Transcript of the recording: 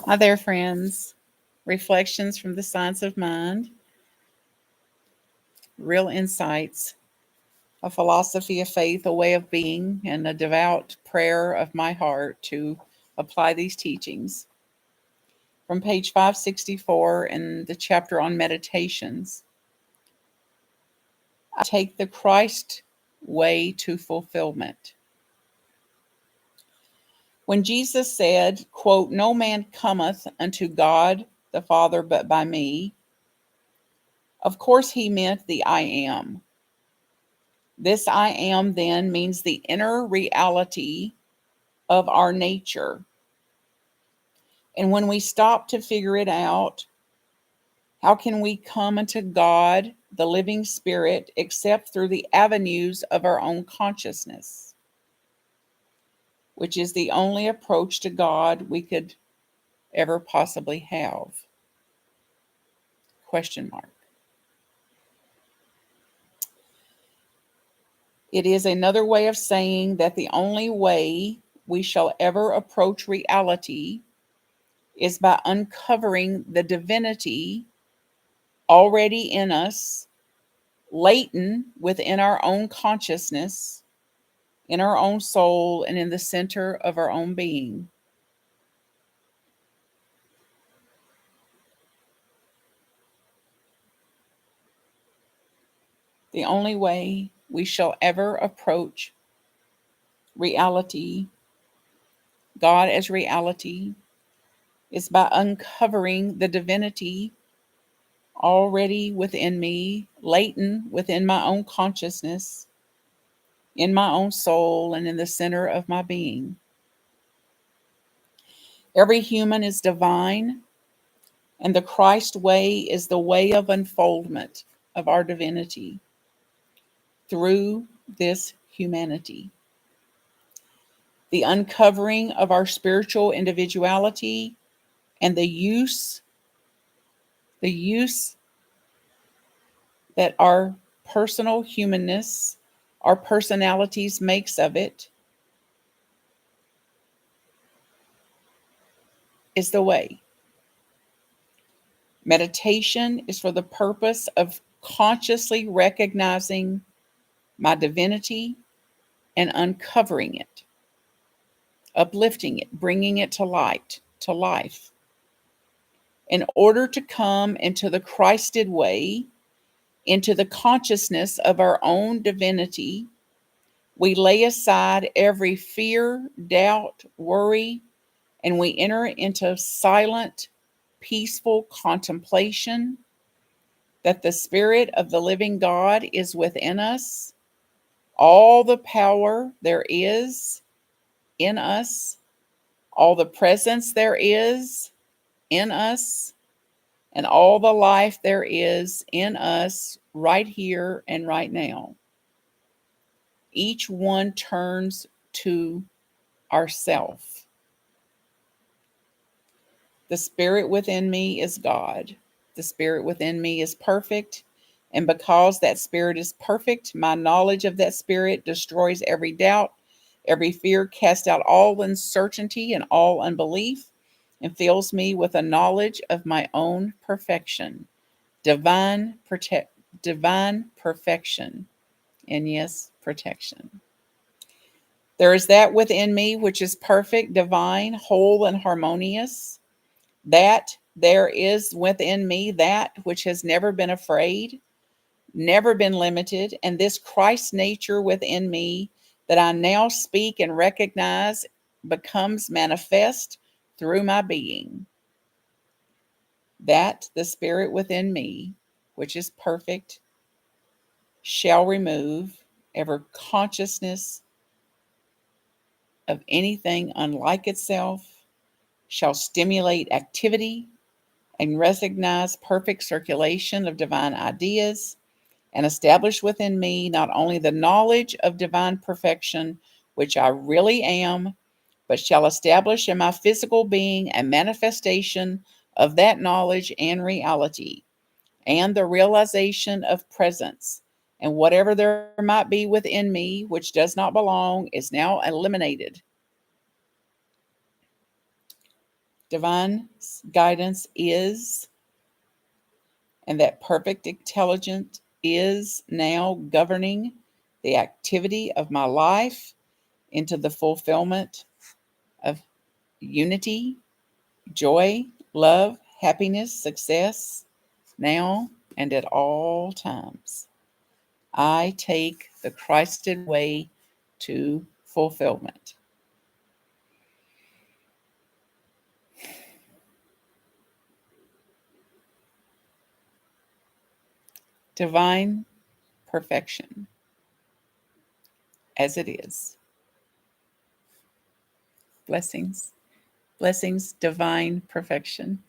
Hi there, friends. Reflections from the Science of Mind, real insights, a philosophy of faith, a way of being, and a devout prayer of my heart to apply these teachings. From page 564 in the chapter on meditations, I take the Christ way to fulfillment. When Jesus said, quote, "No man cometh unto God the Father but by me," of course he meant the I am. This I am then means the inner reality of our nature. And when we stop to figure it out, how can we come unto God, the living spirit, except through the avenues of our own consciousness, which is the only approach to God we could ever possibly have? Question mark. It is another way of saying that the only way we shall ever approach reality is by uncovering the divinity already in us, latent within our own consciousness, in our own soul, and in the center of our own being. The only way we shall ever approach reality, God as reality, is by uncovering the divinity already within me, latent within my own consciousness, in my own soul, and in the center of my being. Every human is divine, and the Christ way is the way of unfoldment of our divinity through this humanity. The uncovering of our spiritual individuality and the use that our personal humanness, our personalities makes of it is the way. Meditation is for the purpose of consciously recognizing my divinity and uncovering it, uplifting it, bringing it to light, to life. In order to come into the Christed way, into the consciousness of our own divinity, we lay aside every fear, doubt, worry, and we enter into silent, peaceful contemplation that the Spirit of the living God is within us, all the power there is in us, all the presence there is in us, and all the life there is in us right here and right now. Each one turns to ourself. The spirit within me is God. The spirit within me is perfect. And because that spirit is perfect, my knowledge of that spirit destroys every doubt, every fear, casts out all uncertainty and all unbelief, and fills me with a knowledge of my own perfection, divine perfection, and yes, protection. There is that within me which is perfect, divine, whole, and harmonious. That there is within me that which has never been afraid, never been limited, and this Christ nature within me that I now speak and recognize becomes manifest through my being. That the spirit within me, which is perfect, shall remove ever consciousness of anything unlike itself, shall stimulate activity and recognize perfect circulation of divine ideas, and establish within me not only the knowledge of divine perfection, which I really am, but shall establish in my physical being a manifestation of that knowledge and reality, and the realization of presence. And whatever there might be within me which does not belong is now eliminated. Divine guidance is, and that perfect intelligence is now governing the activity of my life into the fulfillment of unity, joy, love, happiness, success, now and at all times. I take the Christed way to fulfillment. Divine perfection, as it is. Blessings, blessings, divine perfection.